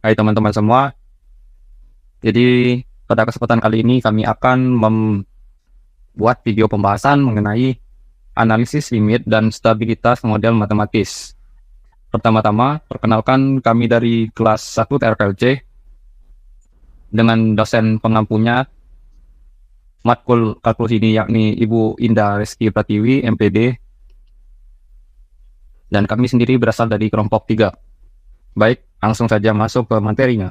Hai teman-teman semua, jadi pada kesempatan kali ini kami akan membuat video pembahasan mengenai analisis limit dan stabilitas model matematis. Pertama-tama, perkenalkan kami dari kelas 1 TRPLC dengan dosen pengampunya matkul kalkulus ini, yakni Ibu Indah Reski Pratiwi, MPD, dan kami sendiri berasal dari kelompok 3. Baik, langsung saja masuk ke materinya.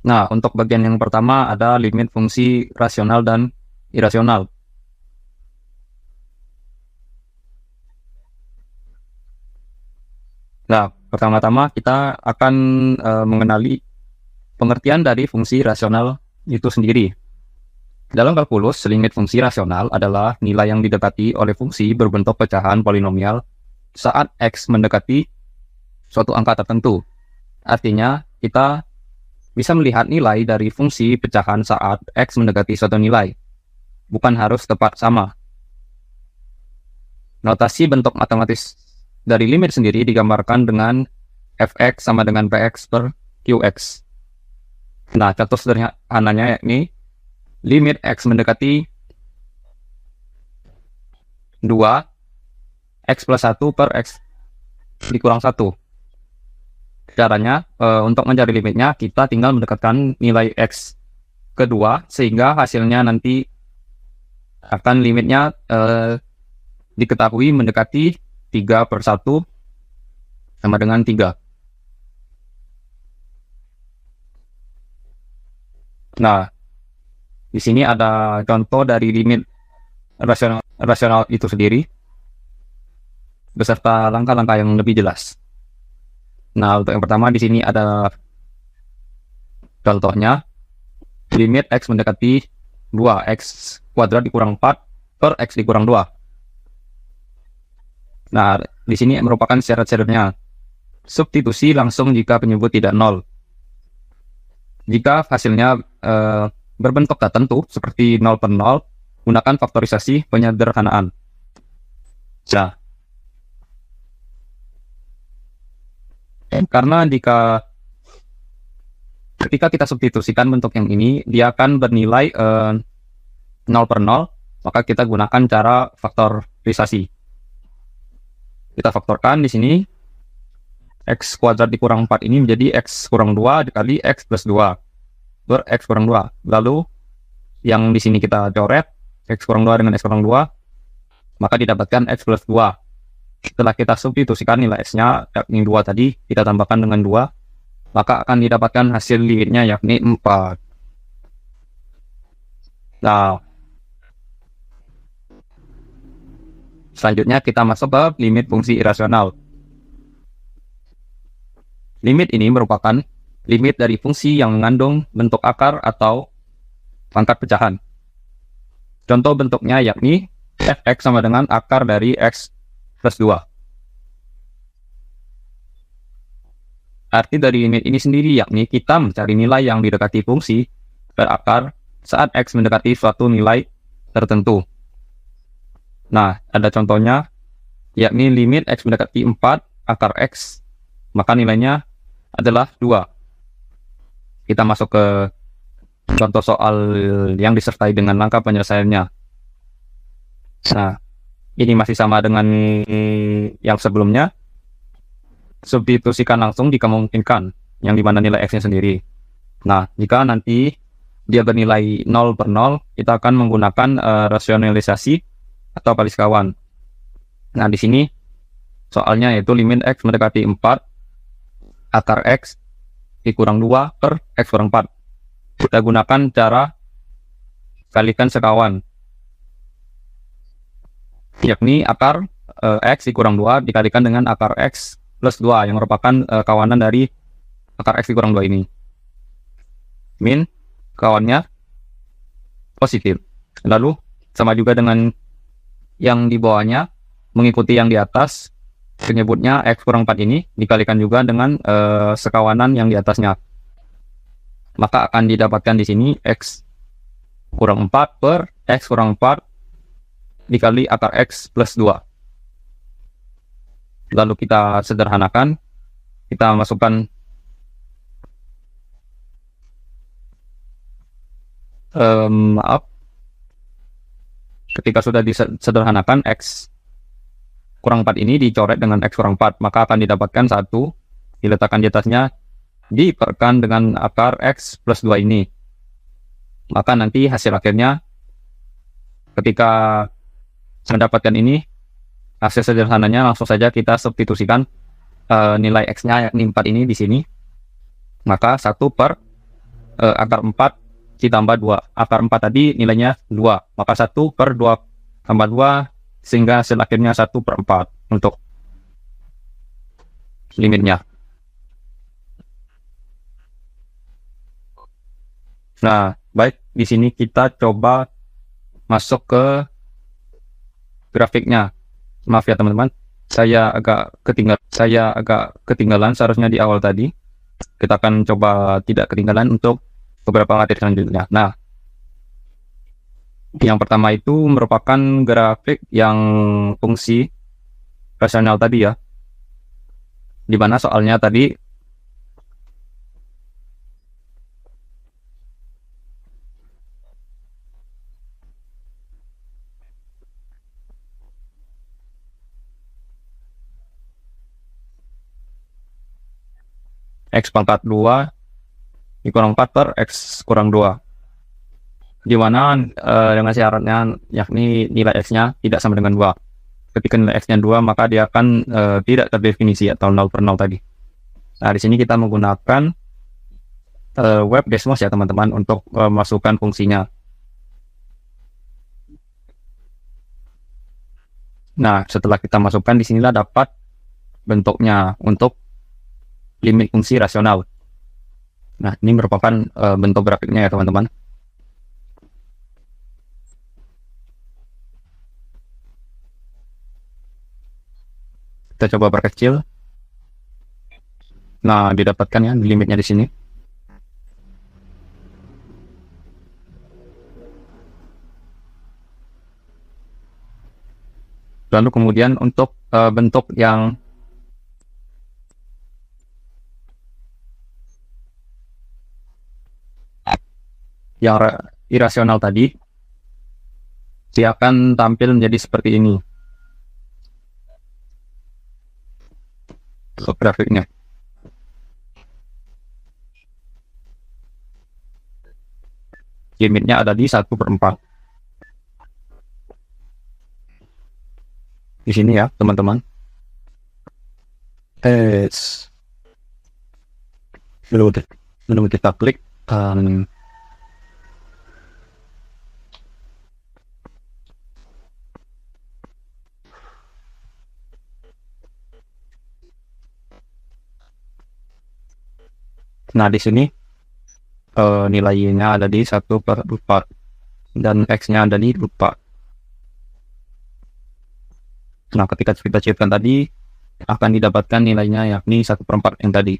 Nah, untuk bagian yang pertama ada limit fungsi rasional dan irasional. Nah, pertama-tama kita akan mengenali pengertian dari fungsi rasional itu sendiri. Dalam kalkulus, limit fungsi rasional adalah nilai yang didekati oleh fungsi berbentuk pecahan polinomial saat X mendekati suatu angka tertentu. Artinya, kita bisa melihat nilai dari fungsi pecahan saat X mendekati suatu nilai. Bukan harus tepat sama. Notasi bentuk matematis dari limit sendiri digambarkan dengan fx sama dengan px per qx. Nah, contoh sederhananya yakni limit X mendekati 2 X plus 1 per X dikurang 1. Caranya, untuk mencari limitnya, kita tinggal mendekatkan nilai X kedua, sehingga hasilnya nanti akan limitnya diketahui mendekati 3 per 1 sama dengan 3. Nah, di sini ada contoh dari limit rasional itu sendiri, beserta langkah-langkah yang lebih jelas. Nah, untuk yang pertama di sini ada contohnya, limit X mendekati 2X kuadrat dikurang 4 per X dikurang 2. Nah, di sini merupakan syarat-syaratnya. Substitusi langsung jika penyebut tidak nol. Jika hasilnya berbentuk tertentu seperti 0 per 0, gunakan faktorisasi penyederhanaan. Nah, karena ketika kita substitusikan bentuk yang ini, dia akan bernilai 0 per 0, maka kita gunakan cara faktorisasi. Kita faktorkan di sini, X kuadrat dikurang 4 ini menjadi X kurang 2 dikali X plus 2 per X kurang 2. Lalu, yang di sini kita coret, X kurang 2 dengan X kurang 2, maka didapatkan X plus 2. Setelah kita substitusikan nilai X-nya, yakni 2 tadi, kita tambahkan dengan 2, maka akan didapatkan hasil limitnya yakni 4. Nah, selanjutnya kita masuk ke limit fungsi irasional. Limit ini merupakan limit dari fungsi yang mengandung bentuk akar atau pangkat pecahan. Contoh bentuknya yakni fx sama dengan akar dari x plus 2. Arti dari limit ini sendiri yakni kita mencari nilai yang didekati fungsi berakar saat x mendekati suatu nilai tertentu. Nah, ada contohnya yakni limit x mendekati 4 akar x, maka nilainya adalah 2. Kita masuk ke contoh soal yang disertai dengan langkah penyelesaiannya. Nah, ini masih sama dengan yang sebelumnya. Substitusikan langsung jika memungkinkan, yang dimana nilai X-nya sendiri. Nah, jika nanti dia bernilai 0 per 0, kita akan menggunakan rasionalisasi atau kali sekawan. Nah, di sini soalnya yaitu limit X mendekati 4 akar X dikurang 2 per X kurang 4. Kita gunakan cara kalikan sekawan, yakni akar X dikurang 2 dikalikan dengan akar X plus 2 yang merupakan kawanan dari akar X dikurang 2 ini. Min kawannya positif. Lalu sama juga dengan yang di bawahnya, mengikuti yang di atas, penyebutnya X kurang 4 ini dikalikan juga dengan sekawanan yang di atasnya. Maka akan didapatkan di sini X kurang 4 per X kurang 4 dikali akar X plus 2. Lalu kita sederhanakan, kita masukkan ketika sudah disederhanakan, X kurang 4 ini dicoret dengan X kurang 4, maka akan didapatkan 1, diletakkan di atasnya, diperkan dengan akar X plus 2 ini. Maka nanti hasil akhirnya ketika mendapatkan ini, hasil sederhananya langsung saja kita substitusikan nilai X-nya yakni 4 ini di sini. Maka 1 per akar 4 ditambah 2. Akar 4 tadi nilainya 2. Maka 1 per 2 tambah 2, sehingga hasil akhirnya 1 per 4 untuk limitnya. Nah, baik, di sini kita coba masuk ke grafiknya. Maaf ya teman-teman, saya agak ketinggalan seharusnya di awal tadi. Kita akan coba tidak ketinggalan untuk beberapa materi selanjutnya. Nah, yang pertama itu merupakan grafik yang fungsi rasional tadi ya, dimana soalnya tadi X pangkat 2 dikurang 4 per X kurang 2, dimana dengan syaratnya yakni nilai X-nya tidak sama dengan 2. Ketika nilai X-nya 2, maka dia akan tidak terdefinisi atau 0 per 0 tadi. Nah, di sini kita menggunakan web Desmos ya teman-teman untuk masukkan fungsinya. Nah, setelah kita masukkan, di sinilah dapat bentuknya untuk limit fungsi rasional. Nah, ini merupakan bentuk grafiknya ya teman-teman. Kita coba perkecil. Nah, didapatkan ya limitnya di sini. Lalu kemudian untuk bentuk yang irasional tadi, dia akan tampil menjadi seperti ini untuk grafiknya. Limitnya ada di 1 per 4 di sini ya teman-teman. Belum kita klik nah, di sini nilainya ada di 1 per 4 dan X-nya ada di 4. Nah, ketika kita ciptakan tadi, akan didapatkan nilainya yakni 1 per 4 yang tadi.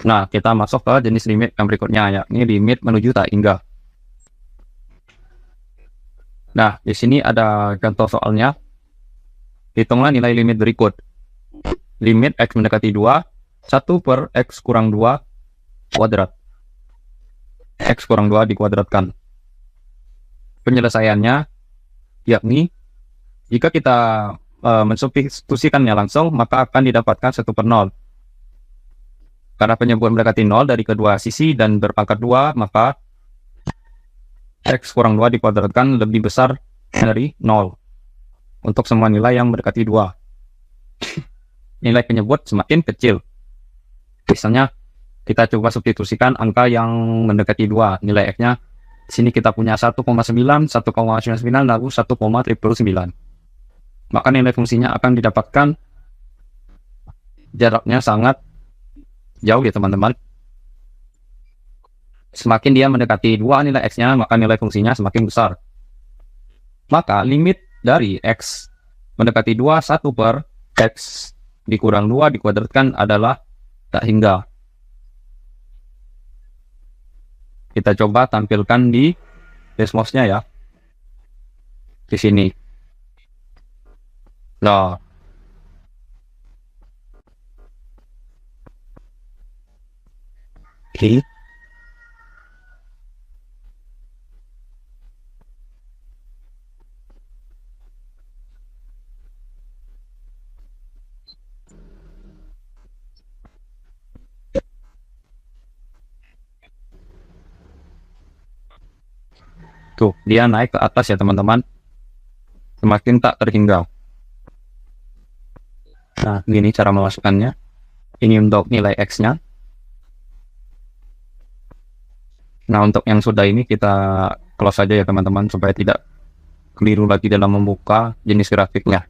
Nah, kita masuk ke jenis limit yang berikutnya, yakni limit menuju tak hingga. Nah, di sini ada contoh soalnya. Hitunglah nilai limit berikut. Limit X mendekati 2, 1 per X kurang 2 kuadrat. X kurang 2 dikuadratkan. Penyelesaiannya yakni jika kita mensubstitusikannya langsung, maka akan didapatkan 1 per 0. Karena penyebut mendekati 0 dari kedua sisi dan berpangkat 2, maka X kurang 2 dikuadratkan lebih besar dari 0 untuk semua nilai yang mendekati 2. Nilai penyebut semakin kecil. Misalnya kita coba substitusikan angka yang mendekati 2, nilai X-nya di sini kita punya 1,9, 1,99, lalu 1,999. Maka nilai fungsinya akan didapatkan jaraknya sangat jauh ya teman-teman. Semakin dia mendekati 2 nilai X-nya, maka nilai fungsinya semakin besar. Maka limit dari X mendekati 2, 1 per X dikurang 2 dikuadratkan adalah tak hingga. Kita coba tampilkan di Desmos-nya ya. Di sini. Nah, oke. Tuh, dia naik ke atas ya teman-teman. Semakin tak terhingga. Nah, gini cara memasukkannya. Ini untuk nilai X-nya. Nah, untuk yang sudah ini kita close saja ya teman-teman, supaya tidak keliru lagi dalam membuka jenis grafiknya.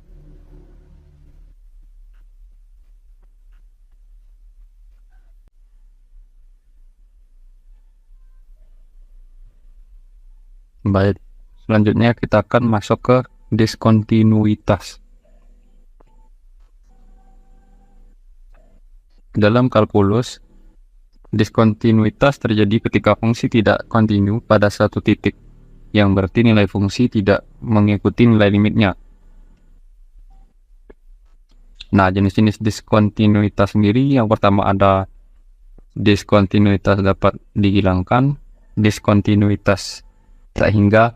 Baik, selanjutnya kita akan masuk ke diskontinuitas. Dalam kalkulus, diskontinuitas terjadi ketika fungsi tidak kontinu pada satu titik, yang berarti nilai fungsi tidak mengikuti nilai limitnya. Nah, jenis-jenis diskontinuitas sendiri, yang pertama ada diskontinuitas dapat dihilangkan, diskontinuitas tak hingga,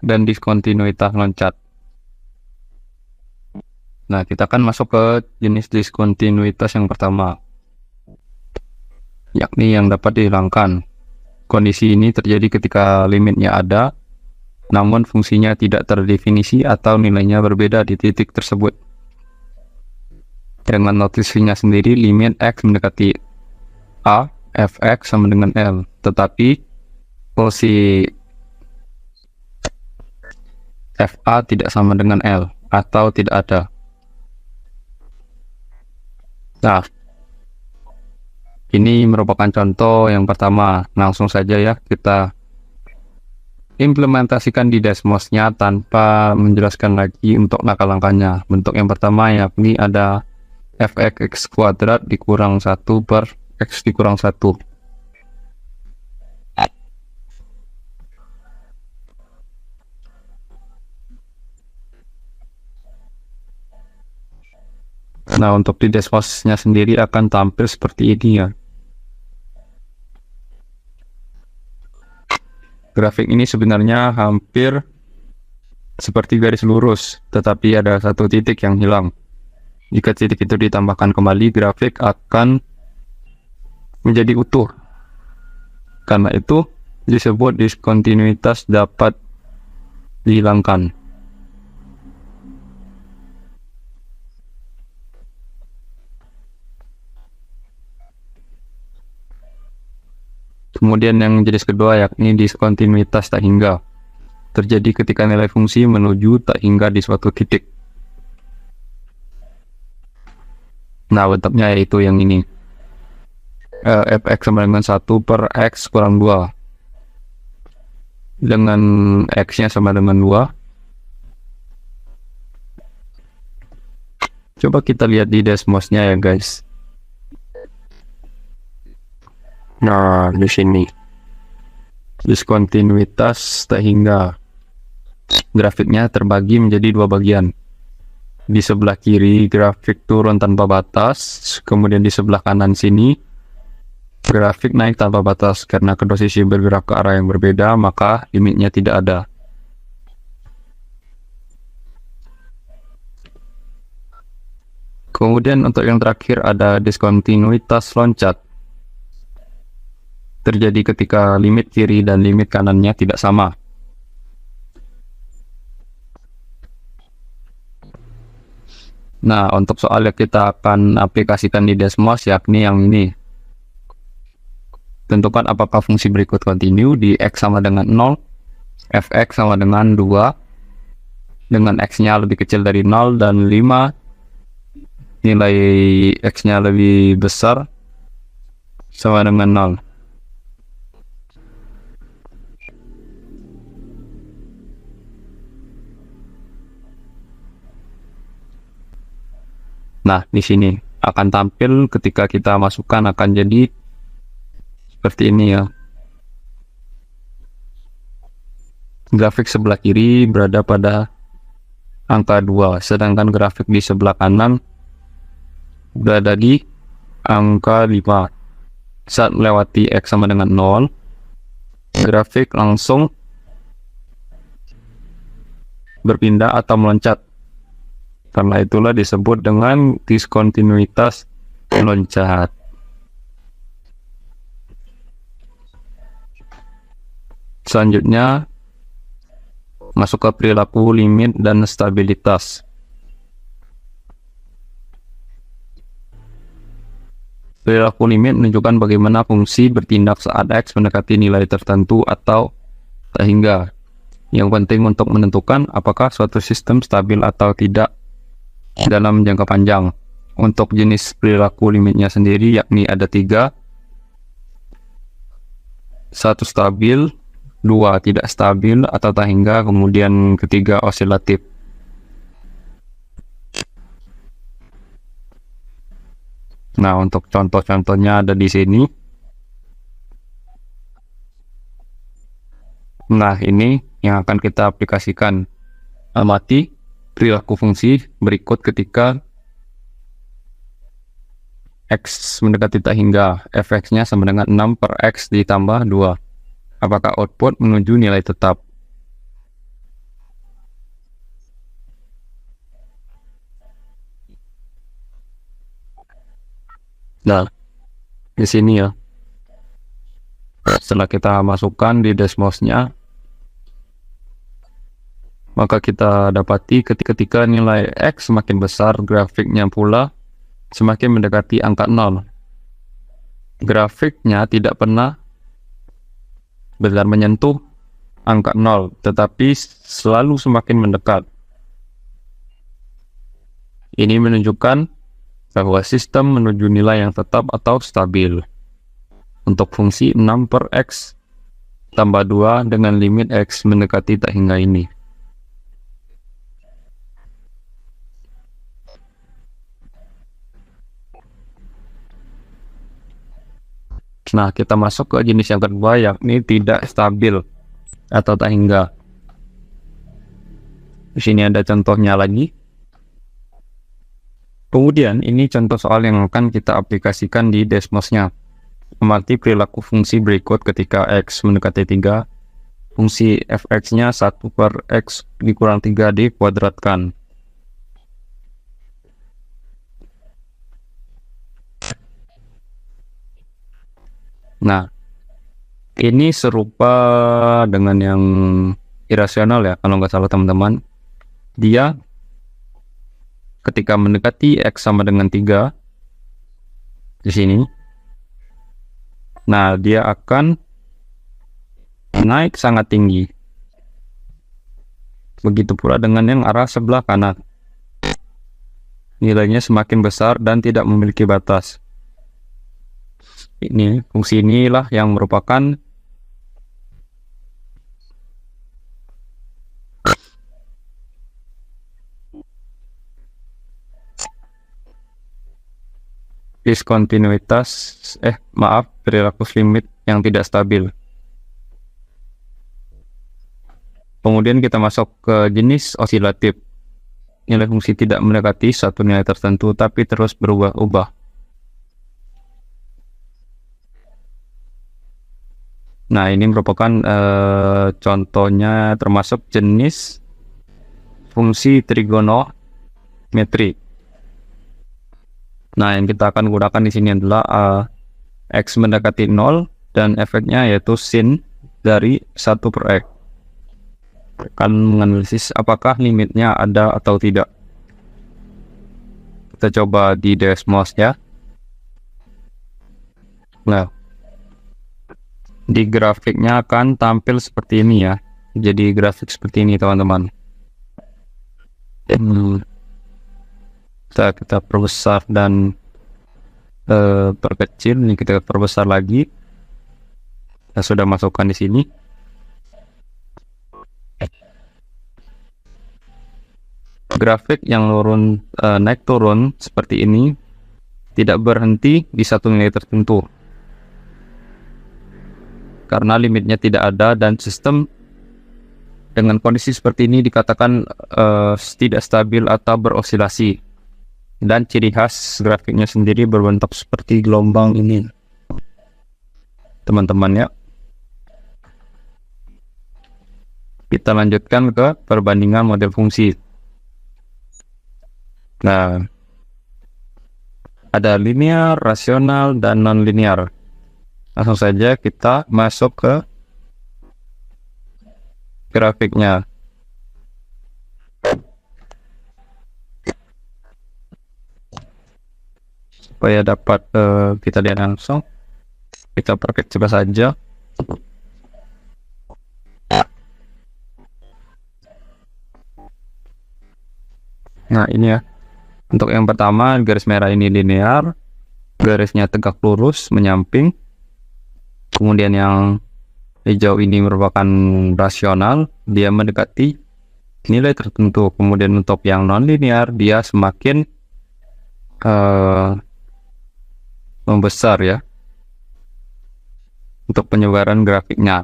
dan diskontinuitas loncat. Nah, kita akan masuk ke jenis diskontinuitas yang pertama, yakni yang dapat dihilangkan. Kondisi ini terjadi ketika limitnya ada, namun fungsinya tidak terdefinisi atau nilainya berbeda di titik tersebut. Dengan notisnya sendiri, limit X mendekati A, fx sama dengan L, tetapi fungsi fa tidak sama dengan L, atau tidak ada. Nah, ini merupakan contoh yang pertama. Langsung saja ya kita implementasikan di Desmos-nya tanpa menjelaskan lagi untuk langkah-langkahnya. Bentuk yang pertama yakni ada fx kuadrat dikurang 1 per x dikurang 1. Nah, untuk di Desmos-nya sendiri akan tampil seperti ini ya. Grafik ini sebenarnya hampir seperti garis lurus, tetapi ada satu titik yang hilang. Jika titik itu ditambahkan kembali, grafik akan menjadi utuh. Karena itu disebut diskontinuitas dapat dihilangkan. Kemudian yang jenis kedua yakni diskontinuitas tak hingga. Terjadi ketika nilai fungsi menuju tak hingga di suatu titik. Nah, bentuknya yaitu yang ini. Fx sama dengan 1 per x kurang 2. Dengan x-nya sama dengan 2. Coba kita lihat di Desmos-nya ya guys. Nah, di sini diskontinuitas tak hingga. Grafiknya terbagi menjadi dua bagian. Di sebelah kiri grafik turun tanpa batas, kemudian di sebelah kanan sini grafik naik tanpa batas. Karena kedua sisi bergerak ke arah yang berbeda, maka limitnya tidak ada. Kemudian untuk yang terakhir ada diskontinuitas loncat. Terjadi ketika limit kiri dan limit kanannya tidak sama. Nah, untuk soal yang kita akan aplikasikan di Desmos yakni yang ini. Tentukan apakah fungsi berikut kontinu di x sama dengan 0, fx sama dengan 2, dengan x-nya lebih kecil dari 0 dan 5, nilai x-nya lebih besar sama dengan 0. Nah, di sini akan tampil ketika kita masukkan akan jadi seperti ini ya. grafik sebelah kiri berada pada angka 2, sedangkan grafik di sebelah kanan berada di angka 5. Saat melewati X sama dengan 0, grafik langsung berpindah atau meloncat. Karena itulah disebut dengan diskontinuitas meloncat. Selanjutnya masuk ke perilaku limit dan stabilitas. Perilaku limit menunjukkan bagaimana fungsi bertindak saat X mendekati nilai tertentu atau sehingga. Yang penting untuk menentukan apakah suatu sistem stabil atau tidak dalam jangka panjang. Untuk jenis perilaku limitnya sendiri yakni ada 3. 1 stabil, 2 tidak stabil atau tak hingga, kemudian ketiga osilatif. Nah, untuk contoh-contohnya ada di sini. Nah, ini yang akan kita aplikasikan. Amati perilaku fungsi berikut ketika X mendekati tak hingga. Fx-nya sama dengan 6 per X ditambah 2. Apakah output menuju nilai tetap? Nah, di sini ya. Setelah kita masukkan di Desmos-nya, maka kita dapati ketika nilai X semakin besar, grafiknya pula semakin mendekati angka 0. Grafiknya tidak pernah benar menyentuh angka 0, tetapi selalu semakin mendekat. Ini menunjukkan bahwa sistem menuju nilai yang tetap atau stabil. Untuk fungsi 6 per X tambah 2 dengan limit X mendekati tak hingga ini. Nah, kita masuk ke jenis yang kedua, yakni tidak stabil atau tak hingga. Di sini ada contohnya lagi. Kemudian ini contoh soal yang akan kita aplikasikan di Desmos-nya. Amati perilaku fungsi berikut ketika X mendekati 3. Fungsi fx-nya 1 per X dikurang 3 dikuadratkan. Nah, ini serupa dengan yang irasional ya, kalau nggak salah teman-teman. Dia ketika mendekati X sama dengan 3 di sini, nah dia akan naik sangat tinggi. Begitu pula dengan yang arah sebelah kanan. Nilainya semakin besar dan tidak memiliki batas. Ini fungsi inilah yang merupakan diskontinuitas, perilaku limit yang tidak stabil. Kemudian kita masuk ke jenis osilatif. Nilai fungsi tidak mendekati satu nilai tertentu tapi terus berubah-ubah. Nah, ini merupakan contohnya termasuk jenis fungsi trigonometri. Nah, yang kita akan gunakan di sini adalah X mendekati 0 dan efeknya yaitu sin dari 1 per X. Akan menganalisis apakah limitnya ada atau tidak. Kita coba di Desmos ya. Nah, di grafiknya akan tampil seperti ini ya. Jadi grafik seperti ini teman-teman. Kita perbesar dan perkecil. Ini kita perbesar lagi. Kita sudah masukkan di sini. Grafik yang naik turun seperti ini tidak berhenti di satu nilai tertentu karena limitnya tidak ada dan sistem Dengan kondisi seperti ini dikatakan tidak stabil atau berosilasi. Dan ciri khas grafiknya sendiri berbentuk seperti gelombang ini, teman-teman ya. Kita lanjutkan ke perbandingan model fungsi. Nah, ada linear, rasional, dan non-linear. Langsung saja kita masuk ke grafiknya. Supaya dapat kita lihat langsung, kita perkecil saja. Nah ini ya, untuk yang pertama garis merah ini linear, garisnya tegak lurus menyamping. Kemudian yang hijau ini merupakan rasional, dia mendekati nilai tertentu. Kemudian untuk yang non-linear, dia semakin membesar ya untuk penyebaran grafiknya.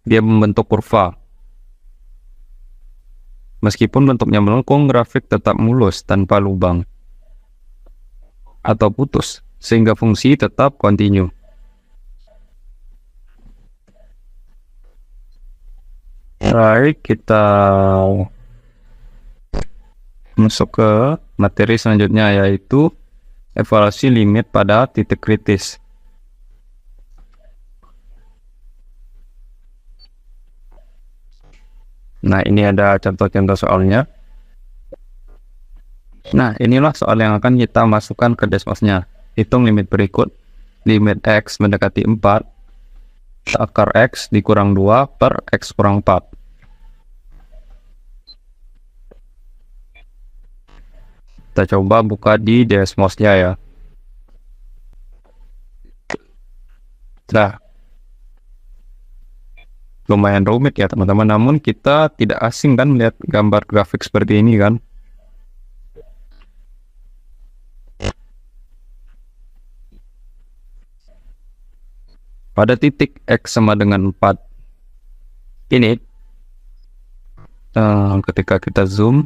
Dia membentuk kurva. Meskipun bentuknya melengkung, grafik tetap mulus tanpa lubang atau putus, sehingga fungsi tetap kontinu. Baik, kita masuk ke materi selanjutnya, yaitu evaluasi limit pada titik kritis. Nah, ini ada contoh-contoh soalnya. Nah, inilah soal yang akan kita masukkan ke Desmosnya. Hitung limit berikut. Limit X mendekati 4, akar X dikurang 2 per X kurang 4. Kita coba buka di Desmosnya ya. Nah, lumayan rumit ya teman-teman, namun kita tidak asing kan melihat gambar grafik seperti ini kan. Pada titik X sama dengan 4 ini, ketika kita zoom,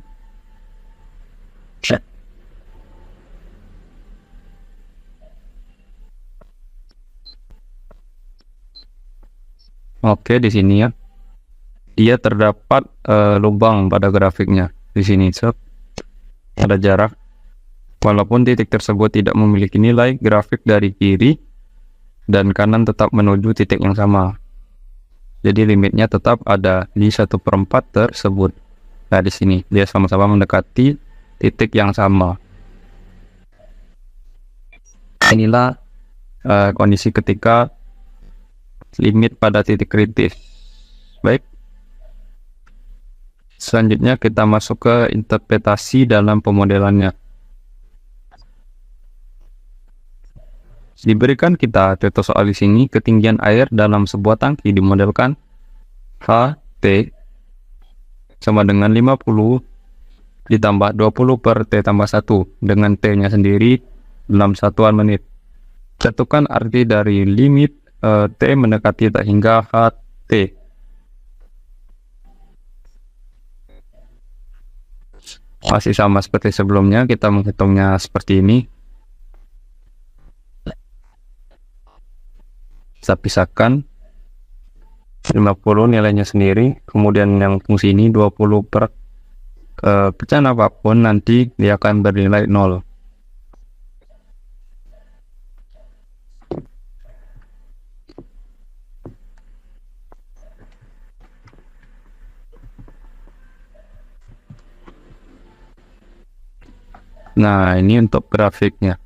oke, di sini ya, dia terdapat lubang pada grafiknya. Di sini ada jarak. Walaupun titik tersebut tidak memiliki nilai, grafik dari kiri dan kanan tetap menuju titik yang sama. Jadi limitnya tetap ada di 1/4 tersebut. Nah, di sini dia sama-sama mendekati titik yang sama. Inilah kondisi ketika limit pada titik kritis. Baik. Selanjutnya kita masuk ke interpretasi dalam pemodelannya. Diberikan kita contoh soal di sini, ketinggian air dalam sebuah tangki dimodelkan HT sama dengan 50 ditambah 20 per T tambah 1 dengan T-nya sendiri 6 satuan menit. Tentukan arti dari limit T mendekati tak hingga HT. Masih sama seperti sebelumnya, kita menghitungnya seperti ini. Kita pisahkan 50 nilainya sendiri, kemudian yang fungsi ini 20 per pecahan apapun nanti dia akan bernilai 0. Nah, ini untuk grafiknya.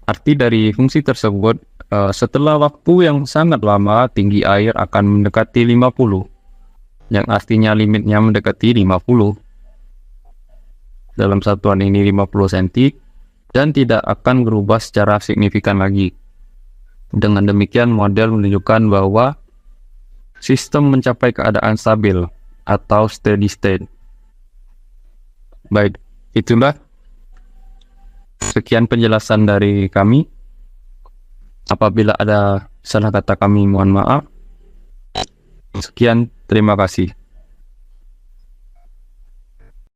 Arti dari fungsi tersebut, setelah waktu yang sangat lama, tinggi air akan mendekati 50, yang artinya limitnya mendekati 50. Dalam satuan ini 50 cm, dan tidak akan berubah secara signifikan lagi. Dengan demikian, model menunjukkan bahwa sistem mencapai keadaan stabil atau steady state. Baik, itulah sekian penjelasan dari kami. Apabila ada salah kata kami mohon maaf. Sekian, terima kasih.